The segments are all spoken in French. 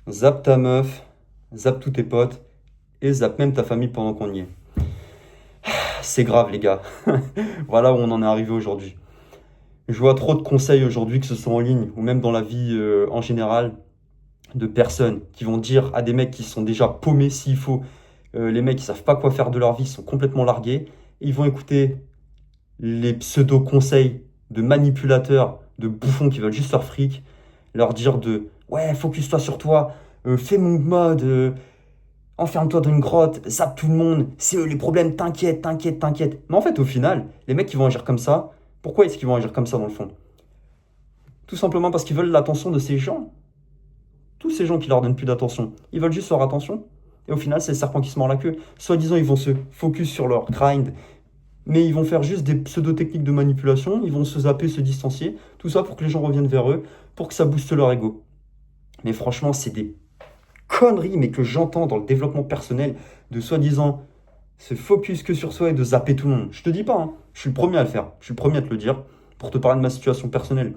zappe ta meuf, zappe tous tes potes et zappe même ta famille pendant qu'on y est. C'est grave, les gars. Voilà où on en est arrivé aujourd'hui. Je vois trop de conseils aujourd'hui, que ce soit en ligne ou même dans la vie en général, de personnes qui vont dire à des mecs qui sont déjà paumés s'il faut, les mecs qui savent pas quoi faire de leur vie, sont complètement largués, et ils vont écouter les pseudo-conseils de manipulateurs, de bouffons qui veulent juste leur fric, leur dire de ouais, focus-toi sur toi, fais mon mode, enferme-toi dans une grotte, zappe tout le monde, c'est eux les problèmes, t'inquiète, t'inquiète, t'inquiète. Mais en fait, au final, les mecs qui vont agir comme ça, pourquoi est-ce qu'ils vont agir comme ça dans le fond? Tout simplement parce qu'ils veulent l'attention de ces gens. Tous ces gens qui leur donnent plus d'attention, ils veulent juste leur attention. Et au final, c'est le serpent qui se mord la queue. Soi-disant, ils vont se focus sur leur grind, mais ils vont faire juste des pseudo-techniques de manipulation, ils vont se zapper, se distancier, tout ça pour que les gens reviennent vers eux, pour que ça booste leur ego. Mais franchement, c'est des conneries, mais que j'entends dans le développement personnel, de soi-disant se focus que sur soi et de zapper tout le monde. Je te dis pas, hein, je suis le premier à le faire, je suis le premier à te le dire, pour te parler de ma situation personnelle.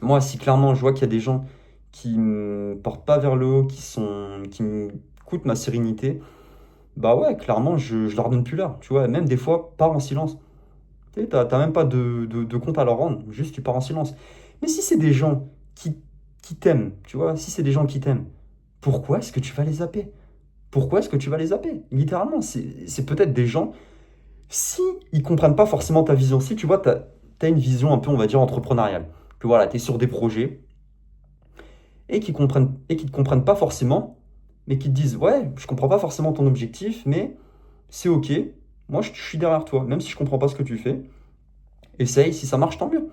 Moi, si clairement je vois qu'il y a des gens qui me portent pas vers le haut, qui me coûtent ma sérénité, bah ouais, clairement, je leur donne plus l'heure. Tu vois, même des fois, pars en silence. Tu sais, t'as même pas de compte à leur rendre, juste tu pars en silence. Mais si c'est des gens qui t'aiment, tu vois, si c'est des gens qui t'aiment, pourquoi est-ce que tu vas les zapper? Pourquoi est-ce que tu vas les zapper? Littéralement, c'est peut-être des gens, si ils comprennent pas forcément ta vision, si tu vois, t'as une vision un peu, on va dire, entrepreneuriale, que voilà, tu es sur des projets, et qui te comprennent pas forcément, mais qui te disent ouais, je comprends pas forcément ton objectif, mais c'est ok, moi je suis derrière toi, même si je comprends pas ce que tu fais, essaye, si ça marche, tant mieux.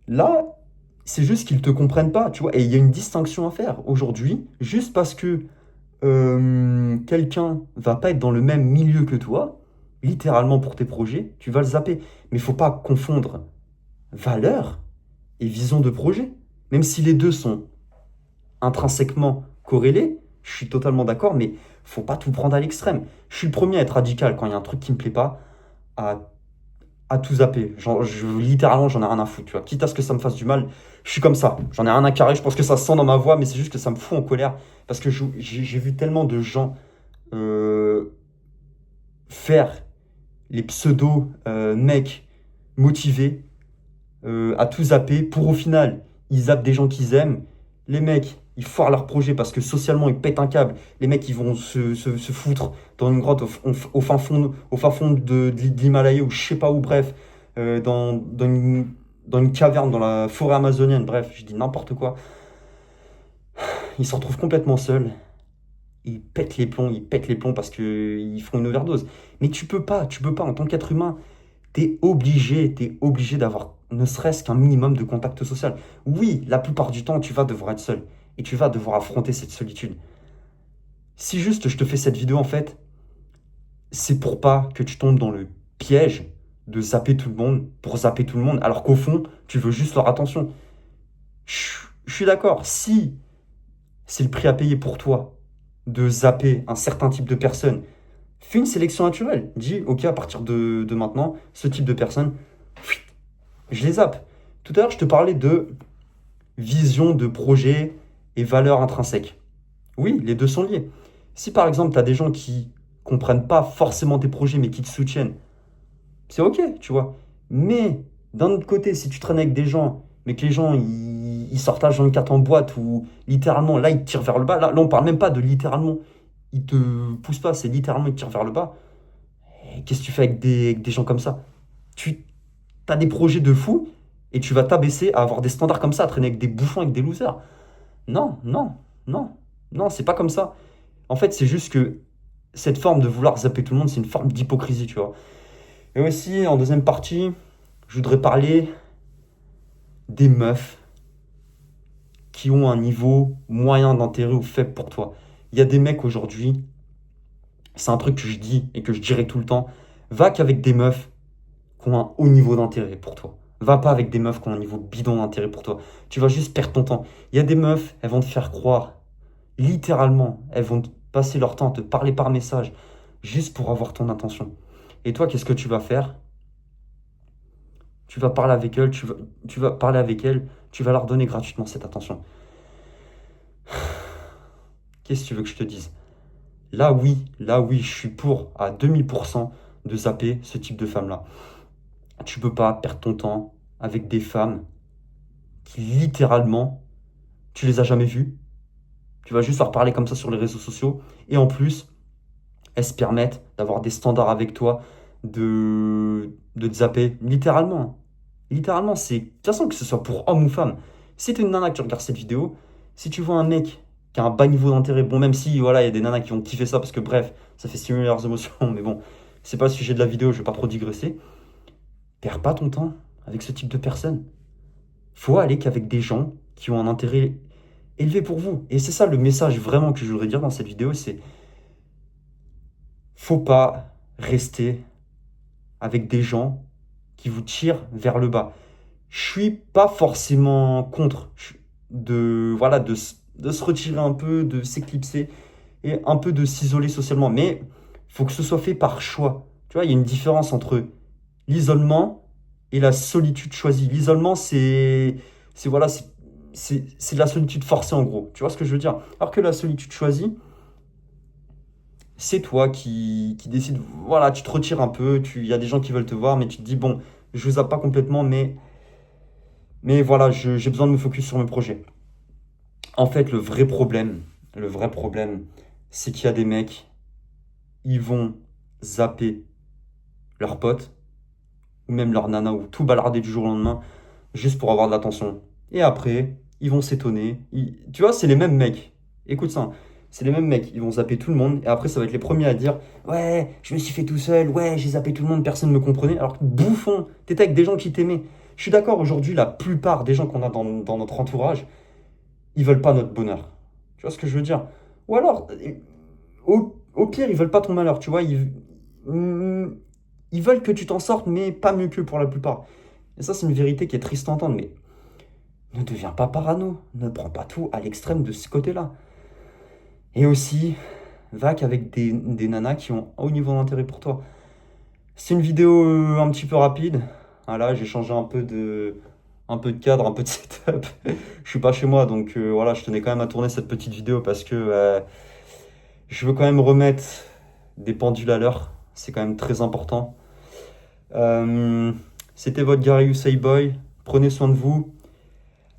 Là, c'est juste qu'ils te comprennent pas, tu vois, et il y a une distinction à faire aujourd'hui, juste parce que quelqu'un va pas être dans le même milieu que toi, littéralement pour tes projets, tu vas le zapper. Mais il faut pas confondre valeur et vision de projet. Même si les deux sont intrinsèquement corrélés, je suis totalement d'accord, mais faut pas tout prendre à l'extrême. Je suis le premier à être radical quand il y a un truc qui me plaît pas, à, à tout zapper. Littéralement, j'en ai rien à foutre, tu vois. Quitte à ce que ça me fasse du mal, je suis comme ça. J'en ai rien à carrer, je pense que ça se sent dans ma voix, mais c'est juste que ça me fout en colère. Parce que j'ai vu tellement de gens euh, faire les pseudo mecs motivés à tout zapper pour au final, ils zappent des gens qu'ils aiment. Les mecs, ils foirent leur projet parce que socialement, ils pètent un câble. Les mecs, ils vont se foutre dans une grotte au fin fond de l'Himalaya ou je sais pas où, bref, dans une caverne dans la forêt amazonienne, bref, je dis n'importe quoi. Ils se retrouvent complètement seuls. Ils pètent les plombs parce qu'ils font une overdose. Mais tu peux pas, en tant qu'être humain, t'es obligé d'avoir ne serait-ce qu'un minimum de contact social. Oui, la plupart du temps, tu vas devoir être seul et tu vas devoir affronter cette solitude. Si juste je te fais cette vidéo, en fait, c'est pour pas que tu tombes dans le piège de zapper tout le monde pour zapper tout le monde, alors qu'au fond, tu veux juste leur attention. Je suis d'accord, si c'est le prix à payer pour toi de zapper un certain type de personne, fais une sélection naturelle. Dis, ok, à partir de maintenant, ce type de personne, je les zappe. Tout à l'heure, je te parlais de vision de projet et valeur intrinsèque. Oui, les deux sont liés. Si par exemple, tu as des gens qui comprennent pas forcément tes projets, mais qui te soutiennent, c'est ok, tu vois. Mais d'un autre côté, si tu traînes avec des gens, mais que les gens, ils sortent H24 en boîte, ou littéralement, là, ils te tirent vers le bas, là on parle même pas de littéralement, ils te poussent pas, c'est littéralement, ils te tirent vers le bas. Et qu'est-ce que tu fais avec des gens comme ça? Tu as des projets de fou, et tu vas t'abaisser à avoir des standards comme ça, à traîner avec des bouffons, avec des losers. Non, non, non, non, c'est pas comme ça. En fait, c'est juste que cette forme de vouloir zapper tout le monde, c'est une forme d'hypocrisie, tu vois. Et aussi, en deuxième partie, je voudrais parler des meufs qui ont un niveau moyen d'intérêt ou faible pour toi. Il y a des mecs aujourd'hui, c'est un truc que je dis et que je dirai tout le temps, va qu'avec des meufs qui ont un haut niveau d'intérêt pour toi. Va pas avec des meufs qui ont un niveau bidon d'intérêt pour toi. Tu vas juste perdre ton temps. Il y a des meufs, elles vont te faire croire, littéralement, elles vont passer leur temps à te parler par message, juste pour avoir ton attention. Et toi, qu'est-ce que tu vas faire? Tu vas parler avec elles, tu vas parler avec elles, tu vas leur donner gratuitement cette attention. qu'est-ce que tu veux que je te dise? Là oui, je suis pour à 2000% de zapper ce type de femme-là. Tu peux pas perdre ton temps avec des femmes qui littéralement, tu les as jamais vues. Tu vas juste leur parler comme ça sur les réseaux sociaux. Et en plus, elles se permettent d'avoir des standards avec toi, de te zapper. Littéralement. Littéralement, c'est. De toute façon, que ce soit pour homme ou femme. Si t'es une nana que tu regardes cette vidéo, si tu vois un mec qui a un bas niveau d'intérêt, bon, même si, voilà, il y a des nanas qui vont kiffer ça parce que, bref, ça fait stimuler leurs émotions, mais bon, c'est pas le sujet de la vidéo, je vais pas trop digresser. Perds pas ton temps avec ce type de personnes. Faut aller qu'avec des gens qui ont un intérêt élevé pour vous. Et c'est ça le message vraiment que je voudrais dire dans cette vidéo, c'est faut pas rester avec des gens qui vous tirent vers le bas. Je suis pas forcément contre de, voilà, de se retirer un peu, de s'éclipser et un peu de s'isoler socialement. Mais il faut que ce soit fait par choix. Tu vois, il y a une différence entre l'isolement et la solitude choisie. L'isolement, voilà, c'est de la solitude forcée en gros. Tu vois ce que je veux dire? Alors que la solitude choisie, c'est toi qui décides, voilà, tu te retires un peu, il y a des gens qui veulent te voir, mais tu te dis, bon, je vous zappe pas complètement, mais voilà, j'ai besoin de me focus sur mes projets. En fait, le vrai problème, c'est qu'il y a des mecs, ils vont zapper leurs potes, ou même leur nana, ou tout balarder du jour au lendemain, juste pour avoir de l'attention. Et après, ils vont s'étonner. Tu vois, c'est les mêmes mecs. Écoute ça, hein. C'est les mêmes mecs. Ils vont zapper tout le monde. Et après, ça va être les premiers à dire, ouais, je me suis fait tout seul. Ouais, j'ai zappé tout le monde. Personne ne me comprenait. Alors que bouffon, t'étais avec des gens qui t'aimaient. Je suis d'accord, aujourd'hui, la plupart des gens qu'on a dans notre entourage, ils veulent pas notre bonheur. Tu vois ce que je veux dire? Ou alors, au pire, ils veulent pas ton malheur. Tu vois, ils veulent que tu t'en sortes, mais pas mieux qu'eux pour la plupart. Et ça, c'est une vérité qui est triste à entendre, mais ne deviens pas parano. Ne prends pas tout à l'extrême de ce côté-là. Et aussi, va qu'avec des nanas qui ont un haut niveau d'intérêt pour toi. C'est une vidéo un petit peu rapide. Voilà, j'ai changé un peu de cadre, un peu de setup. Je suis pas chez moi, donc voilà, je tenais quand même à tourner cette petite vidéo parce que je veux quand même remettre des pendules à l'heure. C'est quand même très important. Euh, C'était votre Gary Usai Boy. Prenez soin de vous.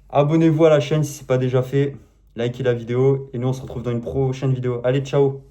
Abonnez-vous à la chaîne si ce n'est pas déjà fait. Likez la vidéo et nous on se retrouve dans une prochaine vidéo. Allez, ciao!